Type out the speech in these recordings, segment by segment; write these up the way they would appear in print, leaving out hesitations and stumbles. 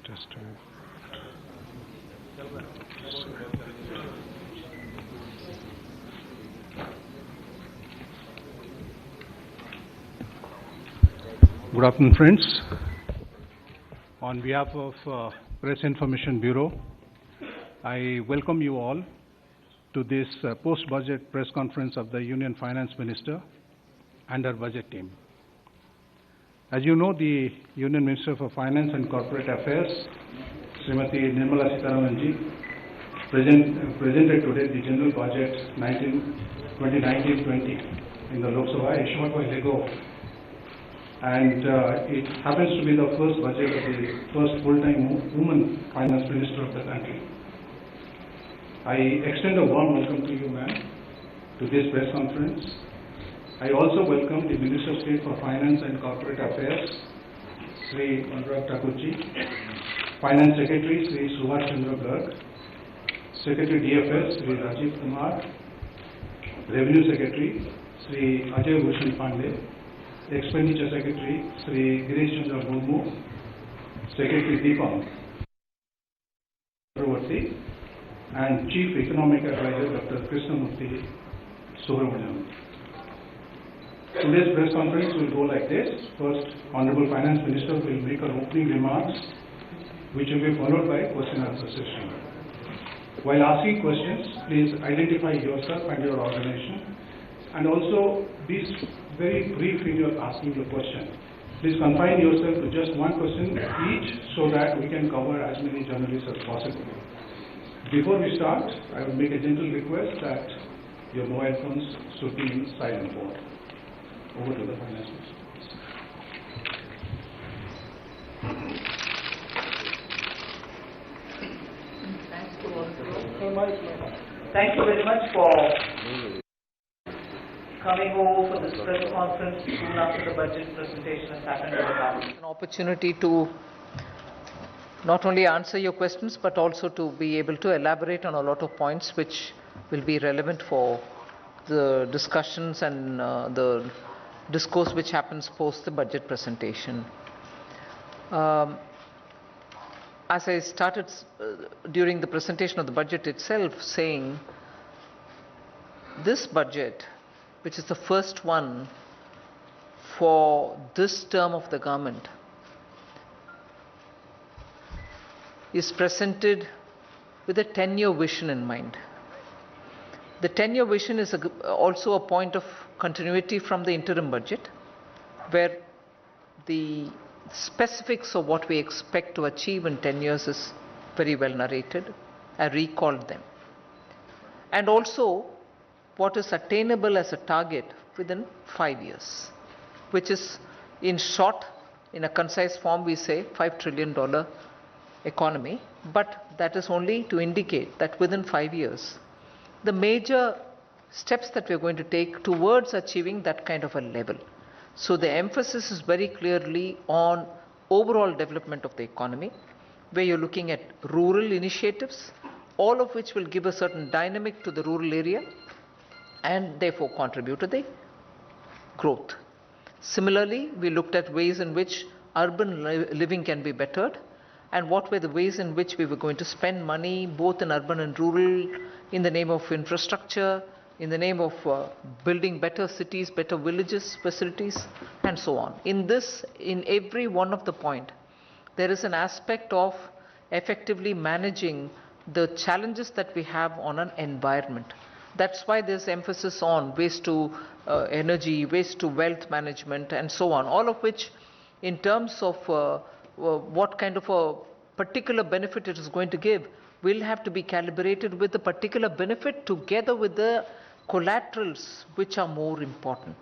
Good afternoon, friends. On behalf of Press Information Bureau, I welcome you all to this post-budget press conference of the Union Finance Minister and her budget team. As you know, the Union Minister for Finance and Corporate Affairs, Srimati Nirmala Sitharaman ji, presented today the General Budget 2019-20 in the Lok Sabha a short while ago. And it happens to be the first budget of the first full-time woman finance minister of the country. I extend a warm welcome to you, ma'am, to this press conference. I also welcome the Minister of State for Finance and Corporate Affairs, Sri Anurag Thakurji, Finance Secretary, Sri Subhash Chandra Garg, Secretary DFS, Sri Rajiv Kumar, Revenue Secretary, Sri Ajay Bhushan Pandey, Expenditure Secretary, Sri Girish Chandra Murmu, Secretary Deepam Chakravarti, and Chief Economic Advisor Dr. Krishnamurthy Subramaniam. Today's press conference will go like this. First, Honorable Finance Minister will make her opening remarks, which will be followed by a question and answer session. While asking questions, please identify yourself and your organization, and also be very brief in your asking the question. Please confine yourself to just one question each so that we can cover as many journalists as possible. Before we start, I will make a gentle request that your mobile phones should be in silent mode. Over to the Finance Minister. Thank you very much for coming over for this press conference soon after the budget presentation has happened in the House. An opportunity to not only answer your questions but also to be able to elaborate on a lot of points which will be relevant for the discussions and the discourse which happens post the budget presentation. As I started during the presentation of the budget itself saying, this budget, which is the first one for this term of the government, is presented with a 10-year vision in mind. The 10-year vision is also a point of continuity from the interim budget, where the specifics of what we expect to achieve in 10 years is very well narrated. I recalled them. And also what is attainable as a target within 5 years, which is in short, in a concise form, we say $5 trillion economy, but that is only to indicate that within 5 years, the major steps that we are going to take towards achieving that kind of a level. So the emphasis is very clearly on overall development of the economy, where you're looking at rural initiatives, all of which will give a certain dynamic to the rural area and therefore contribute to the growth. Similarly, we looked at ways in which urban living can be bettered, and what were the ways in which we were going to spend money both in urban and rural in the name of infrastructure, in the name of building better cities, better villages, facilities, and so on. In this, in every one of the point, there is an aspect of effectively managing the challenges that we have on an environment. That's why there's emphasis on waste to energy, waste to wealth management, and so on, all of which in terms of what kind of a particular benefit it is going to give will have to be calibrated with the particular benefit together with the collaterals which are more important.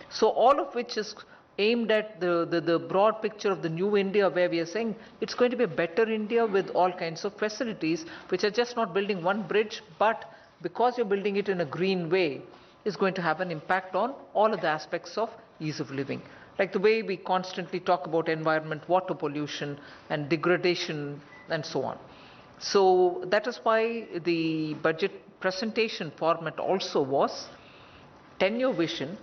So all of which is aimed at the broad picture of the new India, where we are saying it's going to be a better India with all kinds of facilities which are just not building one bridge, but because you're building it in a green way, is going to have an impact on all of the aspects of ease of living. Like the way we constantly talk about environment, water pollution and degradation and so on. So that is why the budget presentation format also was 10-year vision,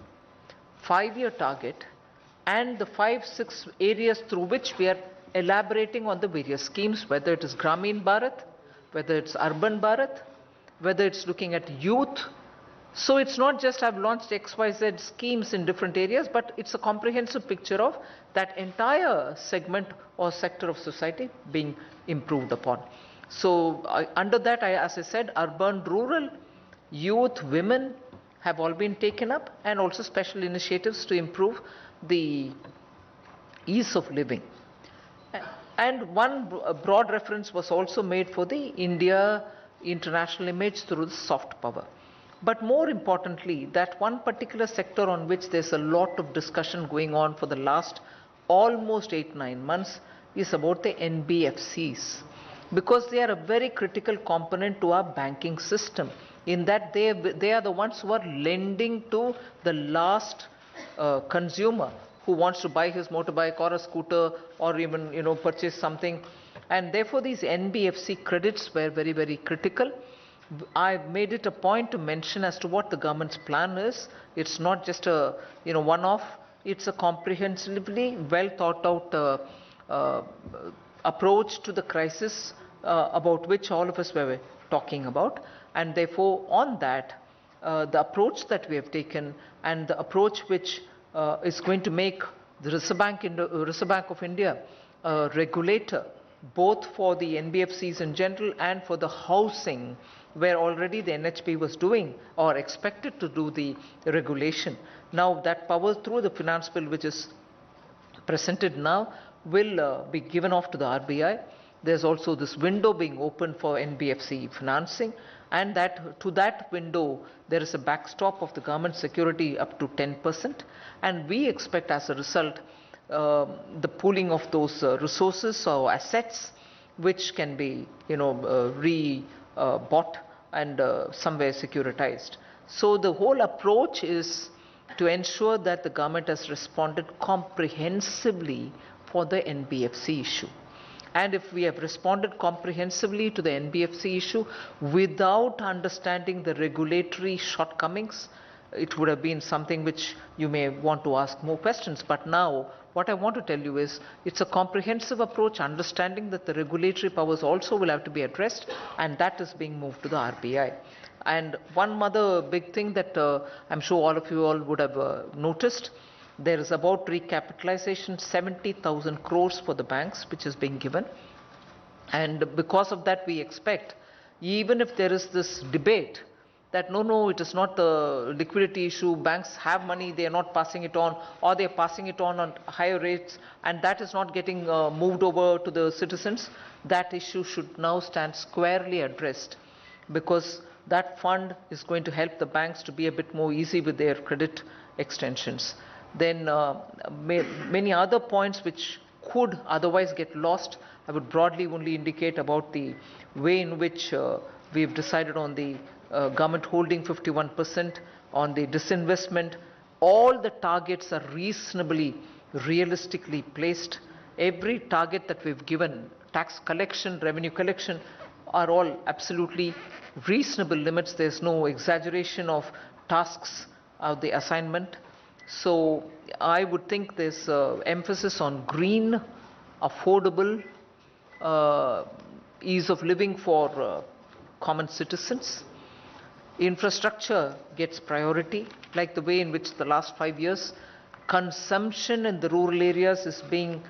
5-year target, and the 5-6 areas through which we are elaborating on the various schemes, whether it is Gramin Bharat, whether it's Urban Bharat, whether it's looking at youth. So it's not just I've launched XYZ schemes in different areas, but it's a comprehensive picture of that entire segment or sector of society being improved upon. So under that, as I said, urban, rural, youth, women have all been taken up, and also special initiatives to improve the ease of living. And one broad reference was also made for the India international image through the soft power. But more importantly, that one particular sector on which there's a lot of discussion going on for the last almost 8-9 months is about the NBFCs, because they are a very critical component to our banking system, in that they are the ones who are lending to the last consumer who wants to buy his motorbike or a scooter or even purchase something, and therefore these NBFC credits were very, very critical. I made it a point to mention as to what the government's plan is. It's not just a one-off. It's a comprehensively well thought out approach to the crisis about which all of us were talking about, and therefore on that the approach that we have taken, and the approach which is going to make the Reserve Bank of India a regulator both for the NBFCs in general and for the housing, where already the NHB was doing or expected to do the regulation. Now that power through the finance bill which is presented now will be given off to the RBI. There's also this window being opened for NBFC financing, and that to that window there is a backstop of the government security up to 10%, and we expect as a result the pooling of those resources or assets which can be bought and somewhere securitized. So the whole approach is to ensure that the government has responded comprehensively for the NBFC issue. And if we have responded comprehensively to the NBFC issue without understanding the regulatory shortcomings, it would have been something which you may want to ask more questions. But now what I want to tell you is it's a comprehensive approach, understanding that the regulatory powers also will have to be addressed, and that is being moved to the RBI. And one other big thing that I'm sure all of you all would have noticed, there is about recapitalization 70,000 crores for the banks which is being given, and because of that we expect, even if there is this debate that no, it is not the liquidity issue, banks have money, they are not passing it on, or they are passing it on higher rates, and that is not getting moved over to the citizens, that issue should now stand squarely addressed, because that fund is going to help the banks to be a bit more easy with their credit extensions. Then many other points which could otherwise get lost, I would broadly only indicate about the way in which we have decided on the government holding 51%, on the disinvestment. All the targets are reasonably, realistically placed. Every target that we've given, tax collection, revenue collection, are all absolutely reasonable limits. There's no exaggeration of tasks of the assignment. So I would think there's emphasis on green, affordable, ease of living for common citizens. Infrastructure gets priority, like the way in which the last 5 years consumption in the rural areas is being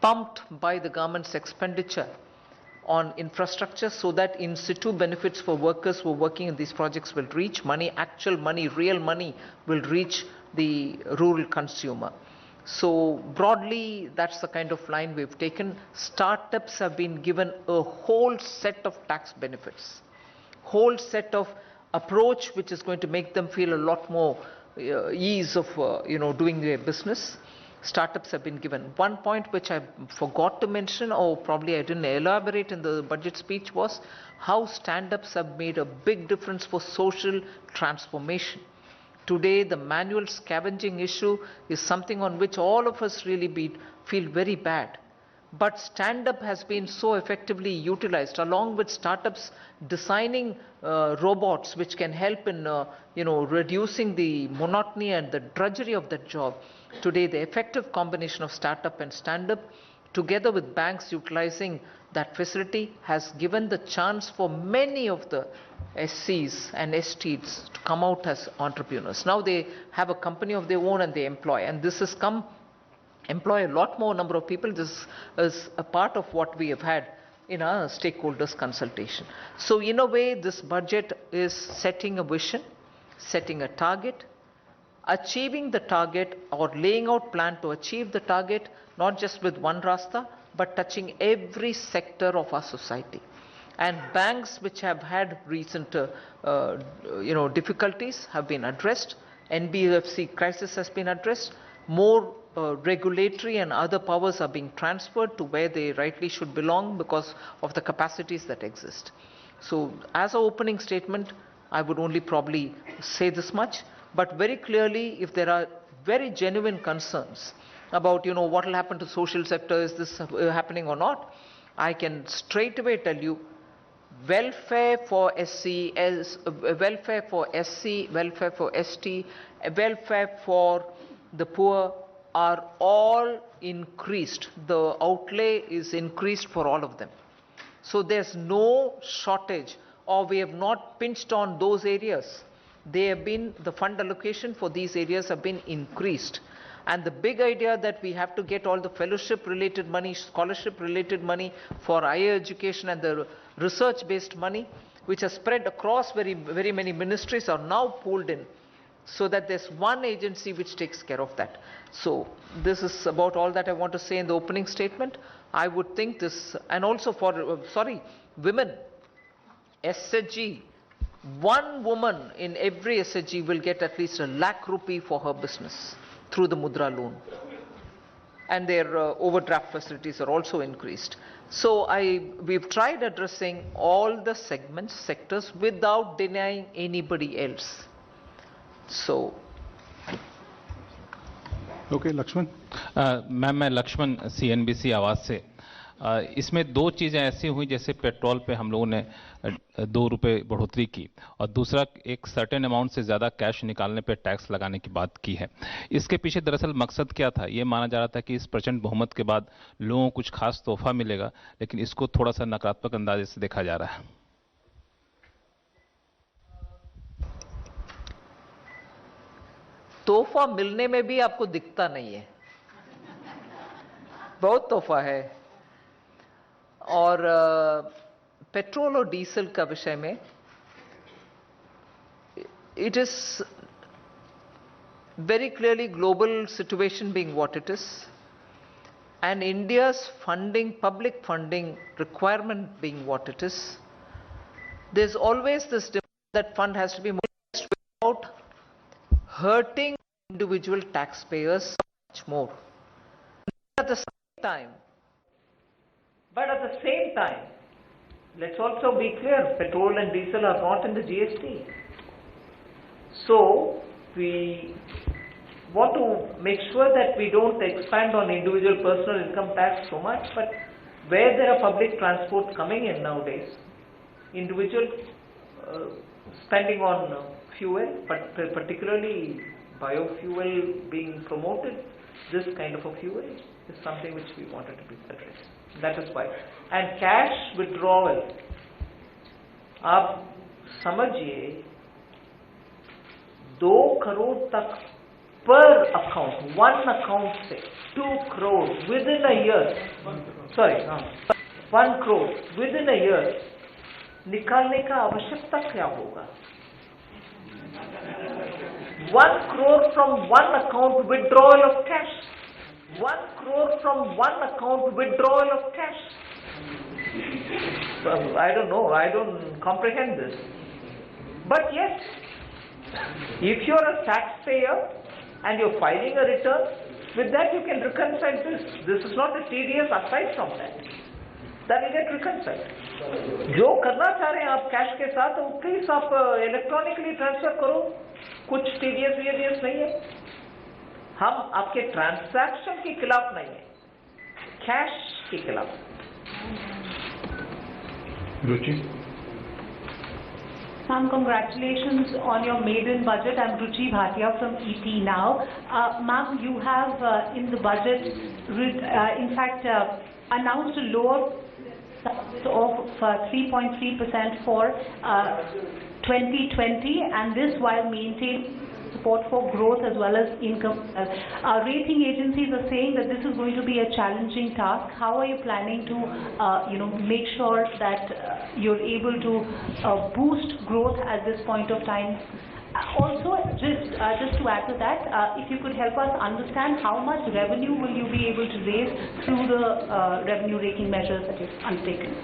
pumped by the government's expenditure on infrastructure, so that in situ benefits for workers who are working in these projects will reach money, actual money, real money will reach the rural consumer. So broadly, that's the kind of line we've taken. Startups have been given a whole set of tax benefits, whole set of approach which is going to make them feel a lot more ease of doing their business. Startups have been given. One point which I forgot to mention, or probably I didn't elaborate in the budget speech, was how stand-ups have made a big difference for social transformation. Today, the manual scavenging issue is something on which all of us really feel very bad. But stand-up has been so effectively utilized, along with startups designing robots which can help in reducing the monotony and the drudgery of that job. Today, the effective combination of startup and stand-up together with banks utilizing that facility, has given the chance for many of the SCs and STs to come out as entrepreneurs. Now they have a company of their own and they employ, and this has employ a lot more number of people. This is a part of what we have had in our stakeholders consultation. So in a way, this budget is setting a vision, setting a target, achieving the target or laying out plan to achieve the target, not just with one rasta, but touching every sector of our society. And banks which have had recent difficulties have been addressed. NBFC crisis has been addressed. More regulatory and other powers are being transferred to where they rightly should belong because of the capacities that exist. So as an opening statement, I would only probably say this much, but very clearly, if there are very genuine concerns about, what will happen to social sector, is this happening or not, I can straight away tell you, welfare for SC, welfare for SC, welfare for ST, welfare for the poor are all increased. The outlay is increased for all of them. So there's no shortage, or we have not pinched on those areas. They have been, the fund allocation for these areas have been increased. And the big idea that we have to get all the fellowship related money, scholarship related money for higher education and the research based money, which are spread across very many ministries, are now pooled in, so that there's one agency which takes care of that. So this is about all that I want to say in the opening statement. I would think this, and also for, women, SHG, one woman in every SHG will get at least ₹1 lakh for her business through the Mudra loan. And their overdraft facilities are also increased. So we've tried addressing all the segments, sectors, without denying anybody else. So, okay, Laxman. Ma'am, मैं Laxman CNBC आवाज से। इसमें दो चीज़ें ऐसी हुई, जैसे petrol पे हम लोगों ने ₹2 बढ़ोतरी की, और दूसरा एक सर्टेन अमाउंट से ज़्यादा कैश निकालने पे टैक्स लगाने की बात की है। इसके पीछे दरअसल मकसद क्या था? ये माना जा रहा था कि इस प्रचंड बहुमत के बाद लोगों को कुछ खास तोहफा मिलेगा, लेकिन इसको थोड़ा सा नकारात्मक अंदाजे से देखा जा रहा है। तोहफा मिलने में भी आपको दिखता नहीं है, बहुत तोहफा है। और पेट्रोल और डीजल का विषय में, it is very clearly global situation being what it is, and India's funding, public funding requirement being what it is, there's always this demand that fund has to be mobilized without hurting individual taxpayers much more. At the same time, let's also be clear, petrol and diesel are not in the GST. So we want to make sure that we don't expand on individual personal income tax so much, but where there are public transport coming in nowadays, individual spending on fuel, but particularly biofuel being promoted, this kind of a fuel is something which we wanted to be addressed. That is why. And cash withdrawal, आप समझिए 2 crore तक per account, one account से 2 crore within a year, 1 crore within a year निकालने का आवश्यकता क्या होगा? 1 crore from one account withdrawal of cash. 1 crore from one account withdrawal of cash. I don't know, I don't comprehend this. But yes, if you're a taxpayer and you're filing a return, with that you can reconcile this. This is not a TDS aside from that. That will get reconciled. जो करना चाह रहे हैं आप cash के साथ, वो please आप इलेक्ट्रॉनिकली ट्रांसफर करो, कुछ TDS VDS नहीं है। हम आपके ट्रांजैक्शन के खिलाफ नहीं है, कैश के खिलाफ। रुचि, Ma'am, congratulations on your maiden budget. I'm Ruchi Bhatia from ET now. Ma'am, you have in the budget, in fact, announced a lower of 3.3% for 2020, and this while maintaining support for growth as well as income. Our rating agencies are saying that this is going to be a challenging task. How are you planning to, make sure that you're able to boost growth at this point of time? Also, just to add to that, if you could help us understand how much revenue will you be able to raise through the revenue rating measures that you've undertaken?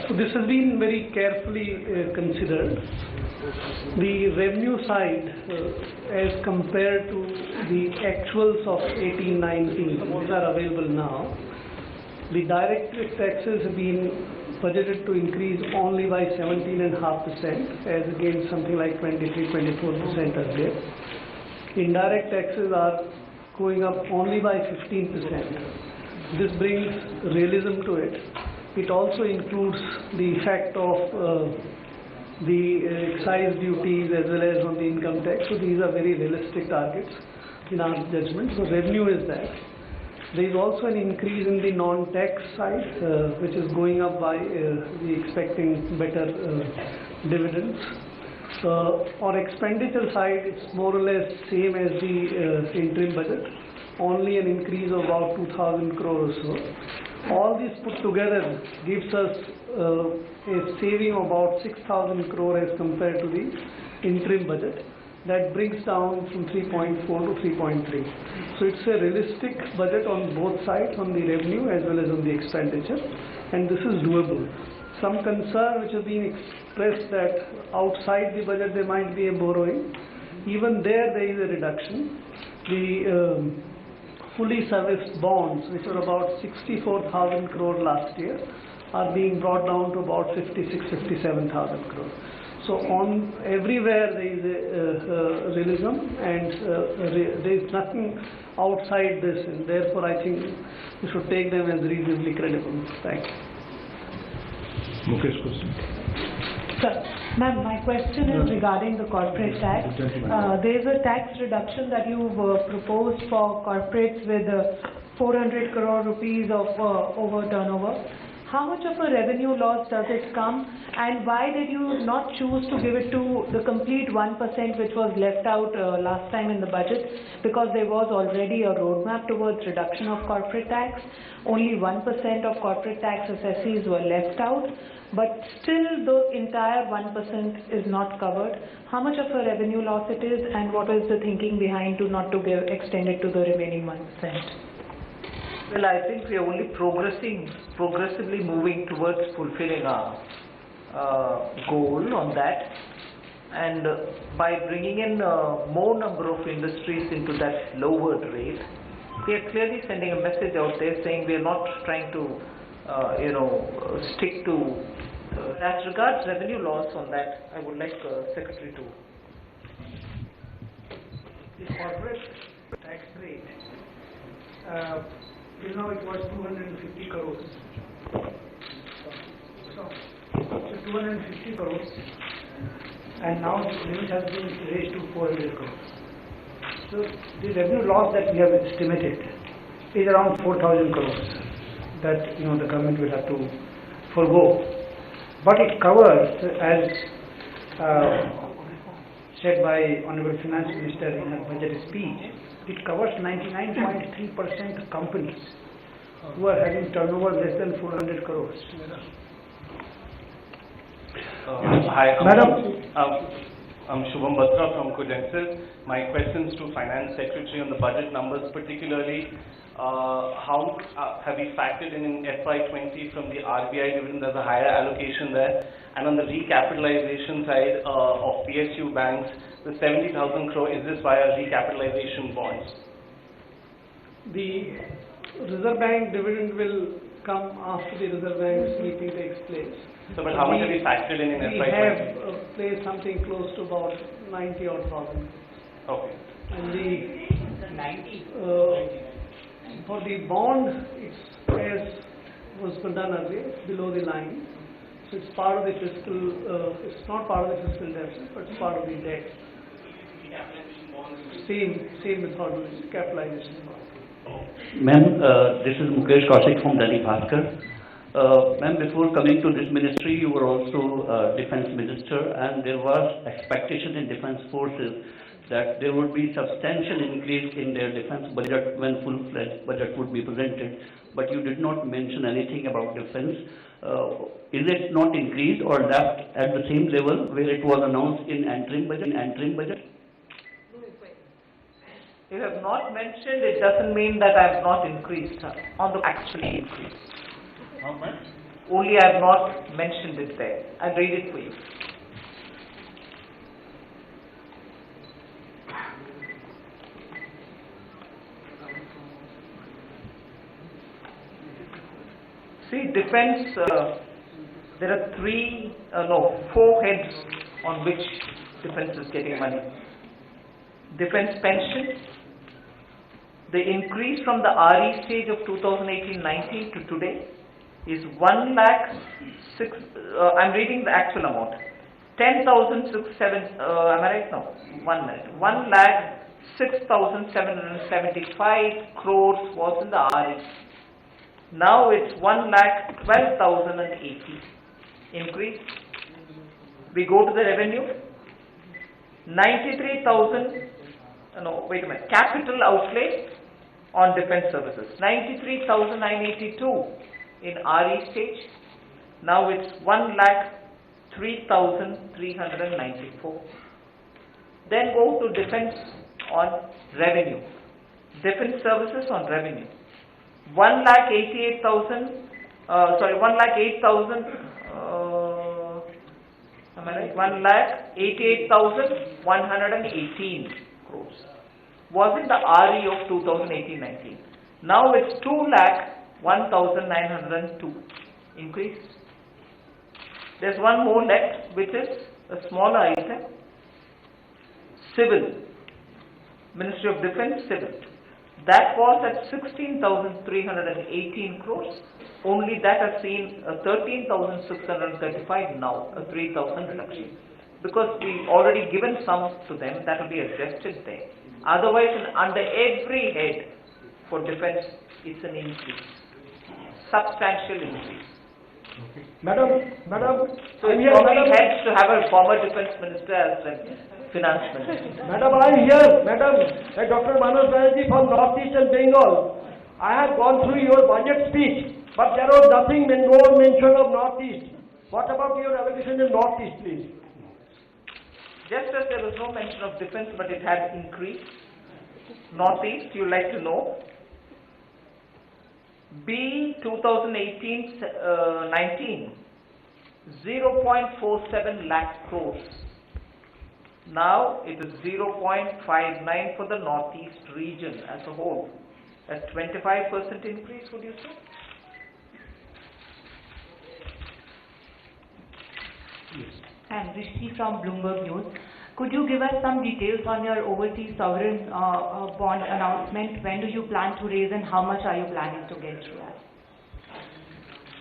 So this has been very carefully considered. The revenue side, as compared to the actuals of 18-19, these are available now. The direct taxes have been budgeted to increase only by 17.5%, as against something like 23-24% earlier. Indirect taxes are going up only by 15%. This brings realism to it. It also includes the effect of the excise duties as well as on the income tax. So these are very realistic targets in our judgment. So revenue is that. There is also an increase in the non-tax side, which is going up by we expecting better dividends. On expenditure side, it's more or less same as the interim budget, only an increase of about 2,000 crore or so. All this put together gives us a saving of about 6,000 crore as compared to the interim budget. That brings down from 3.4 to 3.3. So it's a realistic budget on both sides, on the revenue as well as on the expenditure, and this is doable. Some concern which has been expressed that outside the budget there might be a borrowing. Even there is a reduction. The fully serviced bonds, which were about 64,000 crore last year, are being brought down to about 57,000 crore. So on everywhere there is a realism, and there is nothing outside this, and therefore I think we should take them as reasonably credible. Thank you. Mukesh question. Sir, ma'am, my question is regarding the corporate tax. There is a tax reduction that you've proposed for corporates with 400 crore rupees of over turnover. How much of a revenue loss does it come, and why did you not choose to give it to the complete 1% which was left out last time in the budget? Because there was already a roadmap towards reduction of corporate tax. Only 1% of corporate tax assessees were left out, but still the entire 1% is not covered. How much of a revenue loss it is, and what is the thinking behind to not to extend it to the remaining 1%? Well, I think we are only progressively moving towards fulfilling our goal on that, and by bringing in more number of industries into that lowered rate, we are clearly sending a message out there saying we are not trying to, stick to. As regards revenue loss on that, I would like Secretary to. The corporate tax rate. Till now it was 250 crores. So 250 crores, and now the limit has been raised to 400 crores. So the revenue loss that we have estimated is around 4,000 crores that the government will have to forego. But it covers, as said by Honorable Finance Minister in her budget speech, it covers 99.3% companies who are having turnover less than 400 crores. Hi, Madam. I'm Shubham Batra from Credential. My questions to Finance Secretary on the budget numbers, particularly how have we factored in FY20 from the RBI, given there's a higher allocation there, and on the recapitalization side of PSU banks, the 70,000 crore, is this via recapitalization bonds? The Reserve Bank dividend will come after the Reserve Bank meeting takes place. So, but how much have we factored in FY20? We have placed something close to about 90 odd thousand. Okay. And the 90. For the bond, it's as was done earlier, below the line. It's part of the fiscal, it's not part of the fiscal deficit, but it's part of the debt. Same methodology, capitalization. Ma'am, this is Mukesh Kaushik from Delhi Bhaskar. Ma'am, before coming to this ministry, you were also defense minister, and there was expectation in defense forces that there would be substantial increase in their defense budget when full-fledged budget would be presented. But you did not mention anything about defense. Is it not increased or left at the same level where it was announced in interim budget? You have not mentioned, it doesn't mean that I have not increased on the actually increased. How much? Only I have not mentioned it there. I'll read it for you. See, defense, there are four heads on which defense is getting money. Defense pension, the increase from the RE stage of 2018-19 to today is 1 lakh 6, I'm reading the actual amount, 10,067, am I right now? 1 minute. 1 lakh 6,775 crores was in the RE. Now it's 1 lakh 12,080 increase. We go to the revenue, 93,000, no, wait a minute, capital outlay on defense services, 93,982 in RE stage. Now it's 1 lakh 3,394. Then go to defense on revenue, defense services on revenue. 1 lakh 88,000, 1 lakh 8,000, am I right? 1 lakh 88,118 crores was in the RE of 2018-19. Now it's 2 lakh 1,902 increase. There's one more left, which is a smaller item, civil, Ministry of Defense Civil. That was at 16,318 crores. Only that has seen a 13,635 now, a 3,000 reduction. Because we already given some to them, that will be adjusted there. Otherwise, under every head for defense, it's an increase, substantial increase. Okay. Madam. So it probably helps to have a former defense minister as a finance minister. Madam, I am here. Madam, Dr. Manoj Banerjee from Northeast and Bengal. I have gone through your budget speech, but there was nothing, no mention of Northeast. What about your allocation in Northeast, please? Just as there was no mention of defense, but it had increased. Northeast, you like to know. B 2018-19, 0.47 lakh crores. Now it is 0.59 for the Northeast region as a whole. A 25% increase, would you say? Yes. I'm Rishi from Bloomberg News. Could you give us some details on your overseas sovereign bond announcement? When do you plan to raise and how much are you planning to get through that?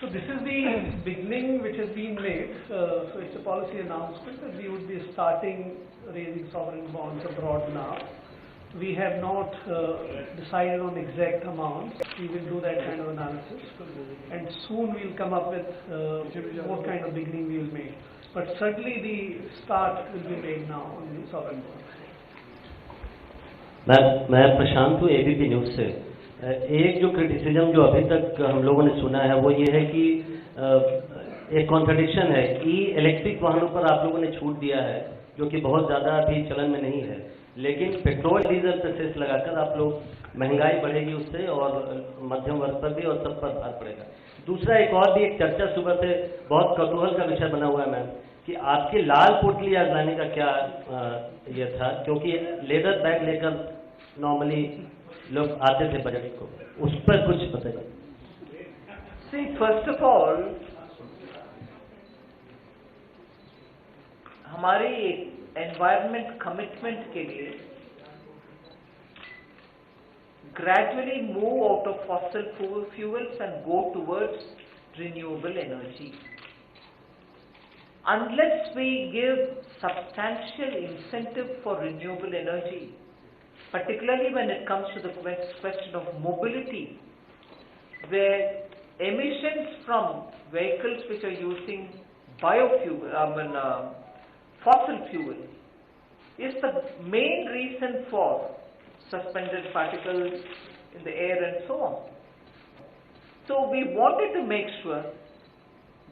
So this is the beginning which has been made. So it's a policy announcement that we would be starting raising sovereign bonds abroad now. We have not decided on exact amounts. We will do that kind of analysis, and soon we'll come up with what kind of beginning we will make. But certainly the start will be made now on the sovereign bonds. मैं प्रशांत हूँ ABP news से। एक जो criticism जो अभी तक हम लोगों ने सुना है वो ये है कि एक कॉन्ट्रडिक्शन है कि इलेक्ट्रिक वाहनों पर आप लोगों ने छूट दिया है जो कि बहुत ज़्यादा अभी चलन में नहीं है, लेकिन पेट्रोल डीजल पर सेस लगाकर आप लोग महंगाई बढ़ेगी उससे और मध्यम वर्ग पर भी और सब पर भार पड़ेगा। दूसरा एक और भी एक चर्चा सुबह से बहुत कौतूहल का विषय बना हुआ है मैम कि आपके लाल पोटली आज लाने का क्या ये था, क्योंकि लेदर बैग लेकर नॉर्मली लोग आते थे बजट को, उस पर कुछ बताइए। See, first of all, हमारी एनवायरमेंट कमिटमेंट के लिए gradually move out of fossil fuels and go towards renewable energy. unless we give substantial incentive for renewable energy, particularly when it comes to the question of mobility, where emissions from vehicles which are using biofuel, fossil fuel, is the main reason for suspended particles in the air and so on. So we wanted to make sure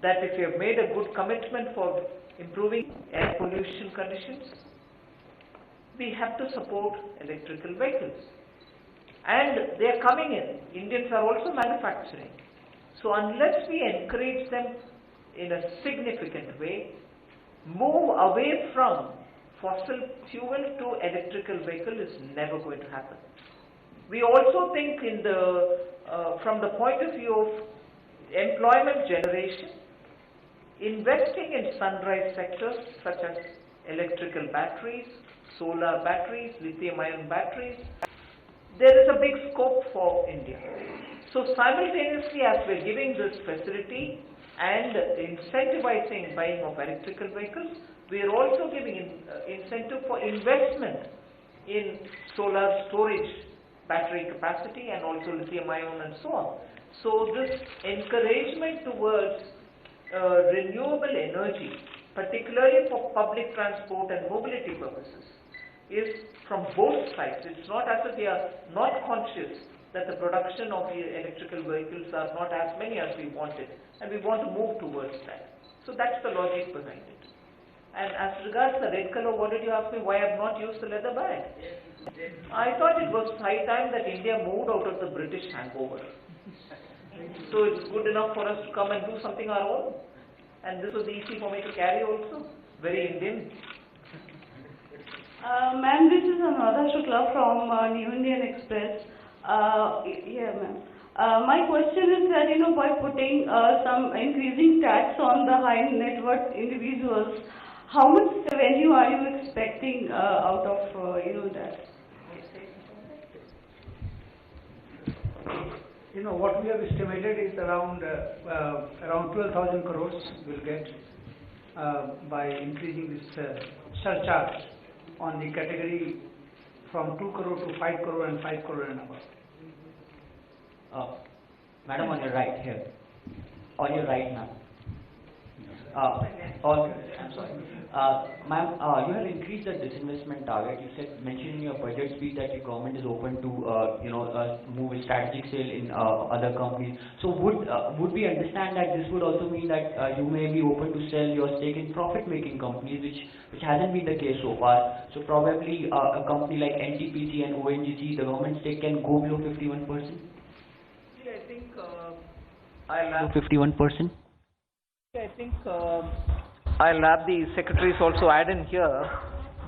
that if you have made a good commitment for improving air pollution conditions, we have to support electrical vehicles. And they are coming in. Indians are also manufacturing. So unless we encourage them in a significant way, move away from fossil fuel to electrical vehicle is never going to happen. We also think from the point of view of employment generation, investing in sunrise sectors such as electrical batteries, solar batteries, lithium-ion batteries, there is a big scope for India. So simultaneously, as we are giving this facility and incentivizing buying of electrical vehicles, we are also giving incentive for investment in solar storage battery capacity and also lithium-ion and so on. So this encouragement towards renewable energy, particularly for public transport and mobility purposes, is from both sides. It's not as if we are not conscious that the production of the electrical vehicles are not as many as we wanted, and we want to move towards that. So that's the logic behind it. And as regards the red color, what did you ask me? Why I have not used the leather bag? I thought it was high time that India moved out of the British hangover. So it's good enough for us to come and do something our own. And this was easy for me to carry also. Very Indian. Ma'am, this is Anuradha Shukla from New Indian Express. Yeah, ma'am. My question is that, by putting some increasing tax on the high net worth individuals, how much revenue are you expecting out of, that? What we have estimated is around 12,000 crores we'll get by increasing this surcharge on the category from 2 crore to 5 crore and 5 crore and above. Madam, on your right here. On your right now. I'm sorry. Ma'am, you have increased the disinvestment target. You mentioned in your budget speech that your government is open to, move a strategic sale in other companies. So would we understand that this would also mean that you may be open to sell your stake in profit-making companies, which hasn't been the case so far? So probably a company like NTPC and ONGC, the government stake can go below 51%. See, I think I'll have 51%. I think I'll have the secretaries also add in here.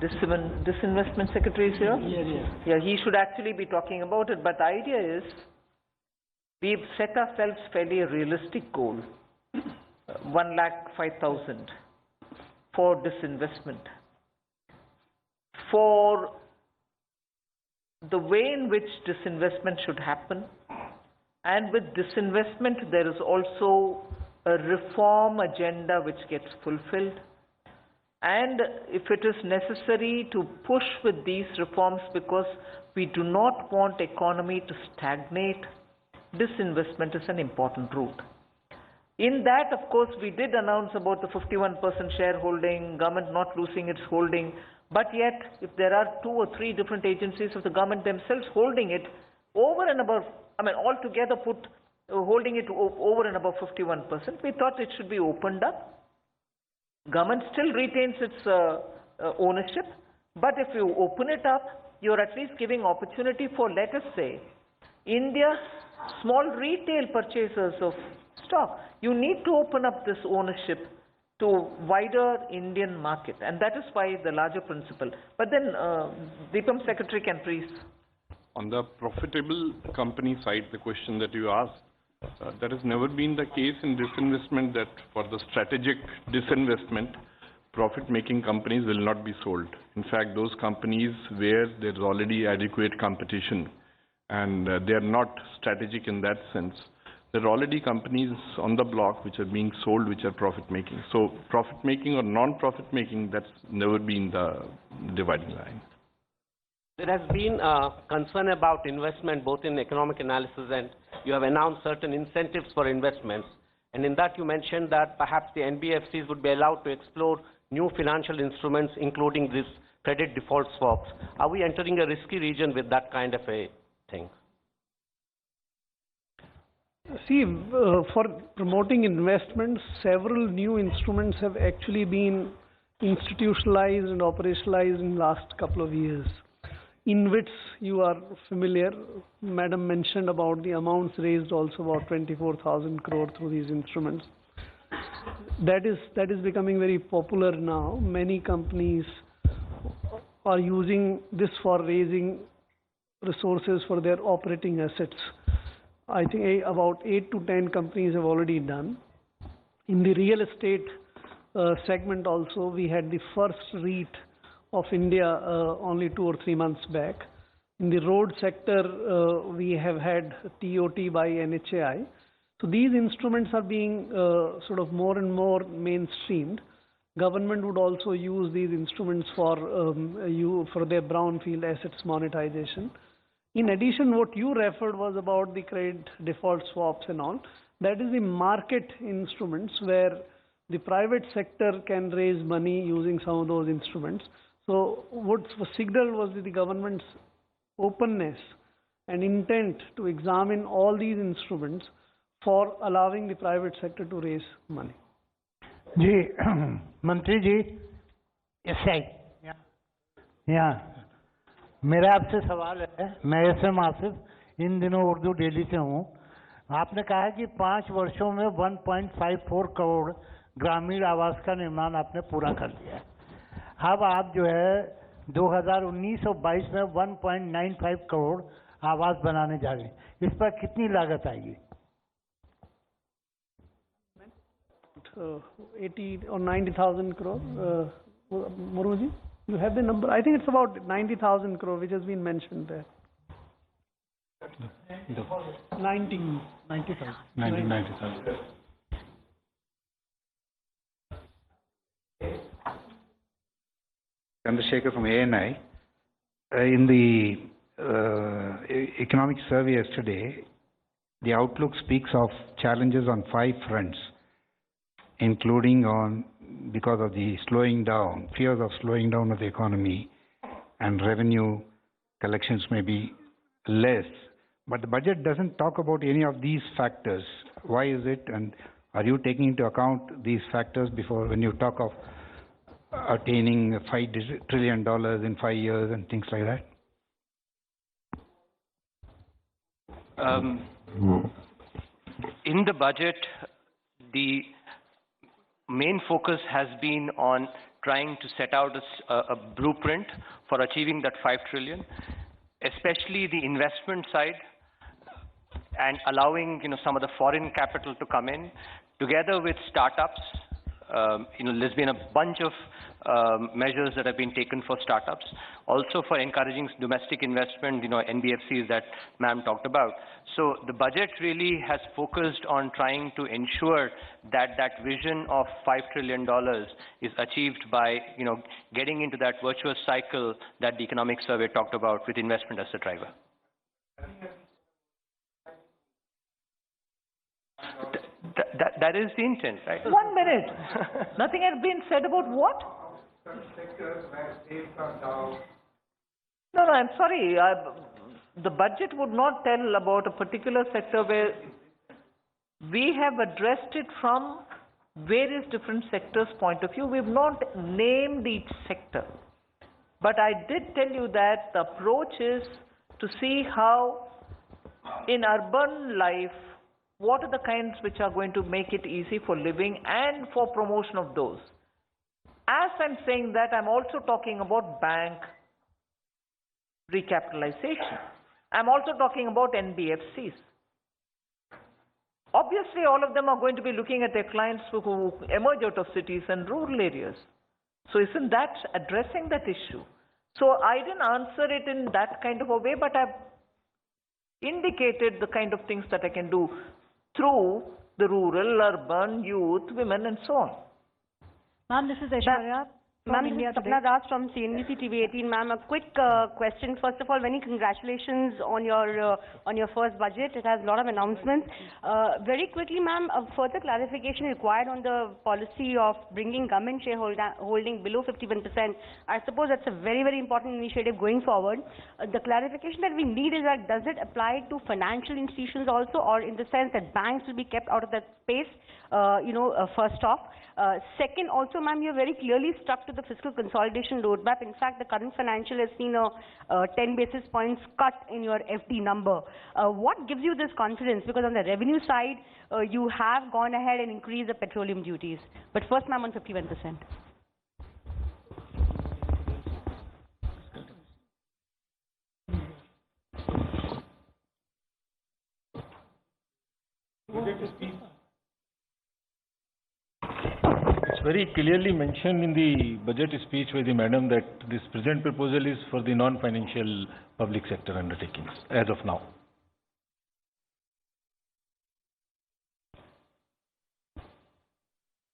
Disinvestment secretary is here? Yeah, he should actually be talking about it. But the idea is, we've set ourselves fairly a realistic goal, 1,05,000 for disinvestment. For the way in which disinvestment should happen, and with disinvestment there is also a reform agenda which gets fulfilled, and if it is necessary to push with these reforms because we do not want economy to stagnate, disinvestment is an important route. In that, of course, we did announce about the 51% shareholding, government not losing its holding, but yet if there are 2 or 3 different agencies of the government themselves holding it over and above, altogether holding it over and above 51%, we thought it should be opened up. Government still retains its ownership, but if you open it up, you're at least giving opportunity for, let us say, India's small retail purchasers of stock. You need to open up this ownership to wider Indian market, and that is why the larger principle. But then, Deepam Secretary can please. On the profitable company side, the question that you asked, that has never been the case in disinvestment, that for the strategic disinvestment, profit-making companies will not be sold. In fact, those companies where there's already adequate competition and they are not strategic in that sense, There are already companies on the block which are being sold, which are profit-making. So profit-making or non-profit-making, that's never been the dividing line. There has been concern about investment both in economic analysis, and you have announced certain incentives for investments. And in that you mentioned that perhaps the NBFCs would be allowed to explore new financial instruments, including this credit default swaps. Are we entering a risky region with that kind of a thing? See, for promoting investments, several new instruments have actually been institutionalized and operationalized in the last couple of years. InvITs, you are familiar. Madam mentioned about the amounts raised, also about 24,000 crore through these instruments. That is becoming very popular now. Many companies are using this for raising resources for their operating assets. I think about 8 to 10 companies have already done. In the real estate segment also, we had the first REIT of India only 2 or 3 months back. In the road sector, we have had TOT by NHAI. So these instruments are being sort of more and more mainstreamed. Government would also use these instruments for their brownfield assets monetization. In addition, what you referred was about the credit default swaps and all. That is the market instruments where the private sector can raise money using some of those instruments. So what was signaled was the government's openness and intent to examine all these instruments for allowing the private sector to raise money. जी मंत्री जी SI यहाँ मेरा आपसे सवाल है, मैं SM Asif इन दिनों Urdu daily से हूँ। आपने कहा कि 5 वर्षों में 1.54 करोड़ ग्रामीण आवास का निर्माण आपने पूरा कर दिया है। अब आप जो है 2019 और 22 में 1.95 करोड़ आवास बनाने जा रहे हैं। इस पर कितनी लागत आएगी? 80 or 90,000 crore. Muruji, you have the number? I think it's about 90,000 crore, which has been mentioned there. 90,000. 90,000. Chandrasekhar from ANI. In the economic survey yesterday, the outlook speaks of challenges on 5 fronts, including on because of the slowing down, fears of slowing down of the economy, and revenue collections may be less. But the budget doesn't talk about any of these factors. Why is it? And are you taking into account these factors before when you talk of attaining $5 trillion in 5 years and things like that? In the budget, the main focus has been on trying to set out a blueprint for achieving that 5 trillion, especially the investment side, and allowing some of the foreign capital to come in, together with startups. There's been a bunch of measures that have been taken for startups, also for encouraging domestic investment, NBFCs that ma'am talked about. So the budget really has focused on trying to ensure that that vision of $5 trillion is achieved by, getting into that virtuous cycle that the economic survey talked about with investment as the driver. That is the intent, right? 1 minute. Nothing has been said about what? No, I'm sorry. The budget would not tell about a particular sector where we have addressed it from various different sectors' point of view. We have not named each sector. But I did tell you that the approach is to see how in urban life, what are the kinds which are going to make it easy for living and for promotion of those. As I'm saying that, I'm also talking about bank recapitalization. I'm also talking about NBFCs. Obviously, all of them are going to be looking at their clients who emerge out of cities and rural areas. So isn't that addressing that issue? So I didn't answer it in that kind of a way, but I've indicated the kind of things that I can do. through the rural, urban, youth, women and so on. Ma'am, this is Aishwarya. Ma'am, this is Sapna Das from CNBC TV 18. Ma'am, a quick question. First of all, many congratulations on your first budget. It has a lot of announcements. Very quickly, ma'am, a further clarification required on the policy of bringing government shareholding below 51%. I suppose that's a very, very important initiative going forward. The clarification that we need is that does it apply to financial institutions also, or in the sense that banks will be kept out of that space? First off. Second, also, ma'am, you have very clearly stuck to the fiscal consolidation roadmap. In fact, the current financial has seen a 10 basis points cut in your FD number. What gives you this confidence? Because on the revenue side, you have gone ahead and increased the petroleum duties. But first, ma'am, on 51%. It's very clearly mentioned in the budget speech by the madam that this present proposal is for the non-financial public sector undertakings as of now.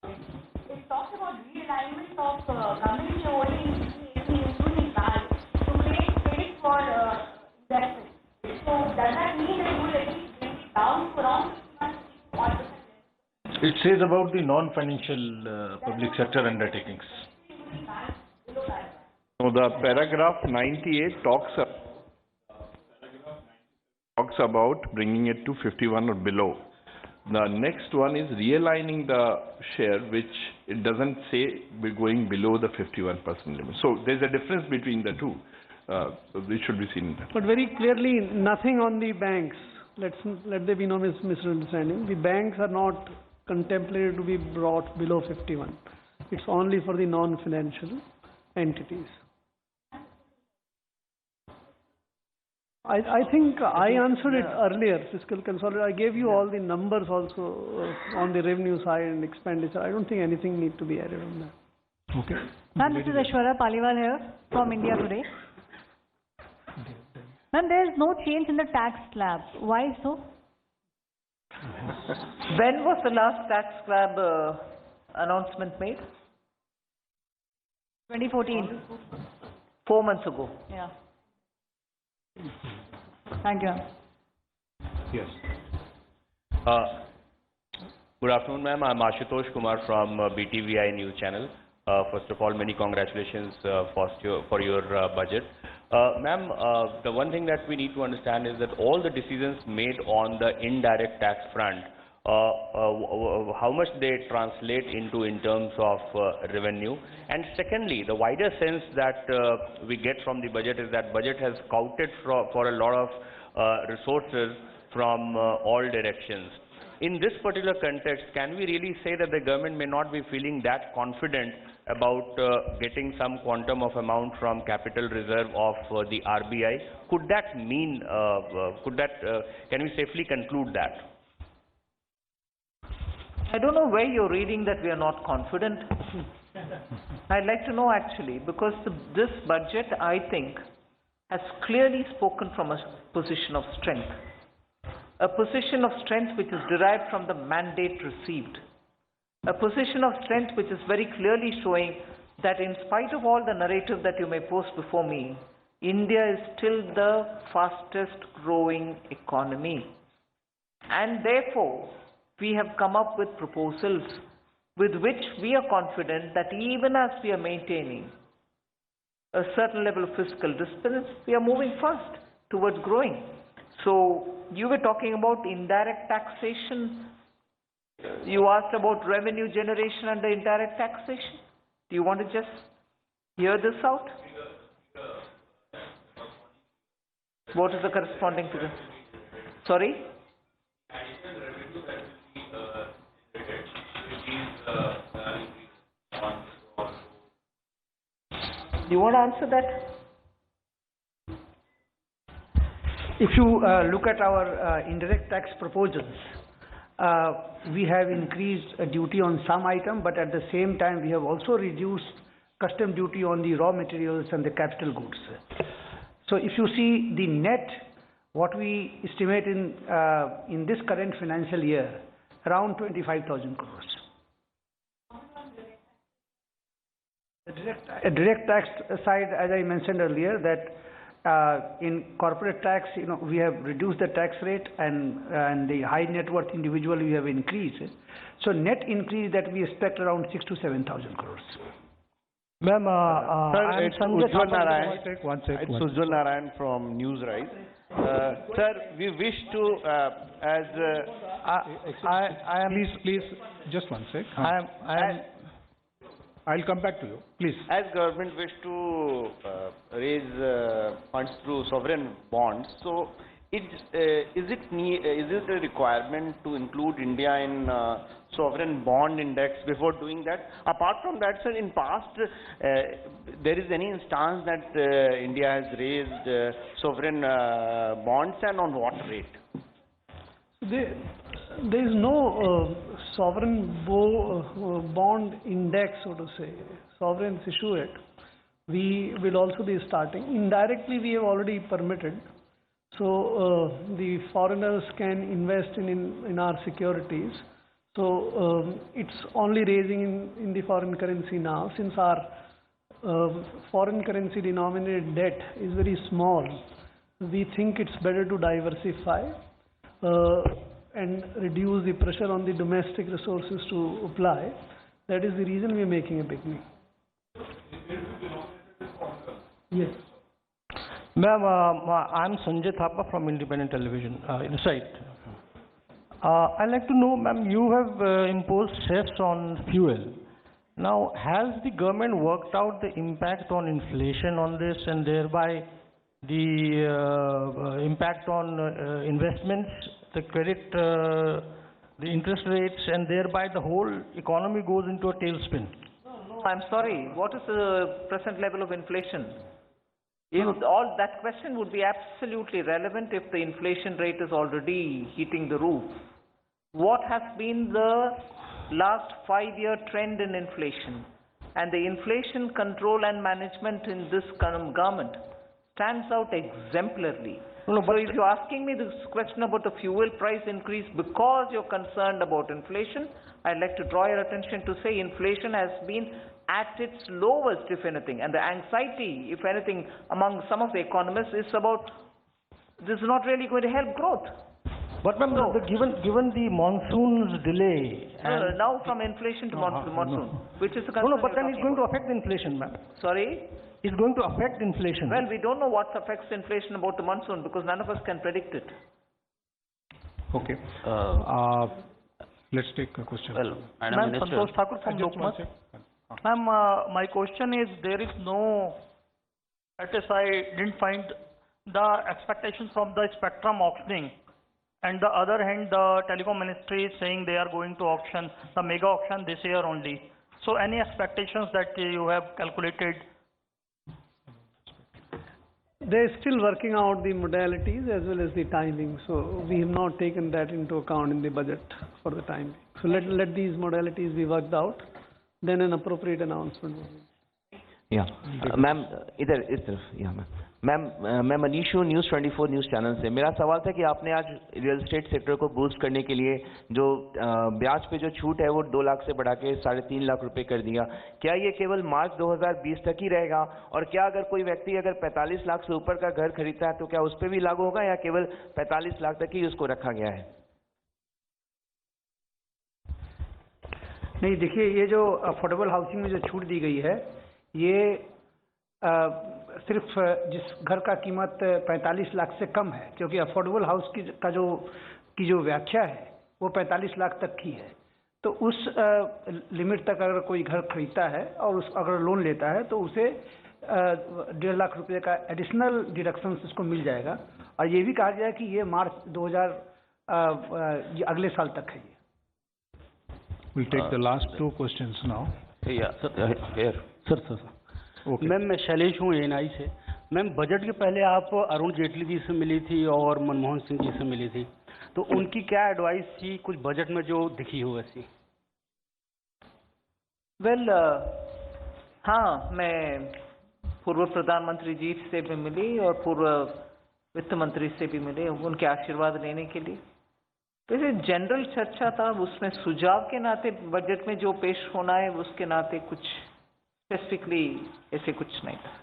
It talks about realignment of government shareholding including banks to create credit for investment. So does that mean that you will at least bring it down to around 51%? It says about the non-financial public sector undertakings. So the paragraph 98 talks about bringing it to 51 or below. The next one is realigning the share, which it doesn't say we're going below the 51% limit. So there's a difference between the two. So this should be seen. But very clearly, nothing on the banks. Let there be no misunderstanding. The banks are not contemplated to be brought below 51. It's only for the non-financial entities. I think I answered it earlier, fiscal consolidation. I gave you all the numbers also on the revenue side and expenditure. I don't think anything needs to be added on that. Okay. Ma'am, this is Aishwarya Paliwal here from India Today. Ma'am, there is no change in the tax slab. Why so? When was the last tax slab announcement made? 2014. 4 months ago. Yeah. Thank you. Yes. Good afternoon, ma'am. I'm Ashutosh Kumar from BTVI News Channel. First of all, many congratulations for your budget. Ma'am, the one thing that we need to understand is that all the decisions made on the indirect tax front, how much they translate into in terms of revenue. And secondly, the wider sense that we get from the budget is that budget has scouted for a lot of resources from all directions. In this particular context, can we really say that the government may not be feeling that confident about getting some quantum of amount from capital reserve of the RBI? Could that mean, can we safely conclude that? I don't know where you're reading that we are not confident. I'd like to know actually, because this budget, I think, has clearly spoken from a position of strength. A position of strength which is derived from the mandate received. A position of strength which is very clearly showing that in spite of all the narrative that you may post before me, India is still the fastest growing economy. And therefore, we have come up with proposals with which we are confident that even as we are maintaining a certain level of fiscal discipline, we are moving fast towards growing. So, you were talking about indirect taxation. You asked about revenue generation under indirect taxation. Do you want to just hear this out? What is the corresponding figure? Sorry? Do you want to answer that? If you look at our indirect tax proposals, we have increased a duty on some item, but at the same time we have also reduced custom duty on the raw materials and the capital goods. So if you see the net, what we estimate in this current financial year, around 25,000 crores. A direct tax side, as I mentioned earlier, that in corporate tax, we have reduced the tax rate, and the high net worth individual we have increased. So net increase that we expect around 6,000 to 7,000 crores. Ma'am, sir, it's Ujjwal Narayan. One sec. It's Ujjwal Narayan from Newsrise. Sir, we wish to, Please, just one sec. I'll come back to you, please. As government wish to raise funds through sovereign bonds, so is it a requirement to include India in sovereign bond index before doing that? Apart from that, sir, in past, there is any instance that India has raised sovereign bonds, and on what rate? There is no sovereign bond index, so to say. Sovereigns issue it. We will also be starting. Indirectly, we have already permitted. So the foreigners can invest in our securities. So it's only raising in the foreign currency now, since our foreign currency denominated debt is very small. We think it's better to diversify and reduce the pressure on the domestic resources to apply. That is the reason we are making a beginning. Yes. Ma'am, I'm Sanjay Thapa from Independent Television, Insight. I'd like to know, ma'am, you have imposed cess on fuel. Now, has the government worked out the impact on inflation on this, and thereby the impact on investments, the credit, the interest rates, and thereby the whole economy goes into a tailspin? No, I'm sorry. What is the present level of inflation? All that question would be absolutely relevant if the inflation rate is already hitting the roof. What has been the last 5-year trend in inflation? And the inflation control and management in this government stands out exemplarily. So if you're asking me this question about the fuel price increase because you're concerned about inflation, I'd like to draw your attention to say inflation has been at its lowest, if anything, and the anxiety, if anything, among some of the economists is about this is not really going to help growth. But ma'am, given the monsoon's delay, no, now from inflation to monsoon, which is a concern. No, but then it's going to affect inflation, ma'am. Sorry? It's going to affect inflation. Well, we don't know what affects inflation about the monsoon because none of us can predict it. Okay. Let's take a question. Well, Ma'am, Santosh Thakur from Lokmat. Ma'am, my question is, there is no, at least I didn't find the expectations from the spectrum auctioning. And the other hand, the telecom ministry is saying they are going to auction, the mega auction this year only. So any expectations that you have calculated? They're still working out the modalities as well as the timing. So we have not taken that into account in the budget for the time. So let these modalities be worked out. Then an appropriate announcement will be. Yeah. Ma'am, इधर इस तरफ, yeah, ma'am. Ma'am मैं मनीष हूँ news 24 news channel से। मेरा सवाल था कि आपने आज रियल एस्टेट सेक्टर को बूस्ट करने के लिए जो ब्याज पे जो छूट है वो 2 लाख से बढ़ा के 3.5 लाख रुपए कर दिया। क्या ये केवल मार्च 2020 तक ही रहेगा? और क्या अगर कोई व्यक्ति अगर 45 लाख से ऊपर का घर खरीदता है तो क्या उस पर भी लागू होगा या केवल 45 लाख तक ही उसको रखा गया है? नहीं, देखिए, ये जो अफोर्डेबल हाउसिंग में जो छूट दी गई है, ये सिर्फ जिस घर का कीमत 45 लाख से कम है, क्योंकि अफोर्डेबल हाउस की जो व्याख्या है वो 45 लाख तक की है। तो उस लिमिट तक अगर कोई घर खरीदता है और अगर लोन लेता है तो उसे 1.5 लाख रुपए का एडिशनल डिडक्शन उसको मिल जाएगा। और ये भी कहा गया है कि ये मार्च 2000 अगले साल तक है। We'll take the last 2 questions now. Yeah, here. Sir. Okay. Ma'am, मैं शैलेश हूँ ANI से। मैम, बजट के पहले आप अरुण जेटली जी से मिली थी और मनमोहन सिंह जी से मिली थी, तो उनकी क्या एडवाइस थी कुछ बजट में जो दिखी हो ऐसी? वेल, हाँ, मैं पूर्व प्रधानमंत्री जी से भी मिली और पूर्व वित्त मंत्री से भी मिले उनके आशीर्वाद लेने के लिए। तो ऐसे जनरल चर्चा था, उसमें सुझाव के नाते बजट में जो पेश होना है उसके नाते कुछ स्पेसिफिकली ऐसे कुछ नहीं था।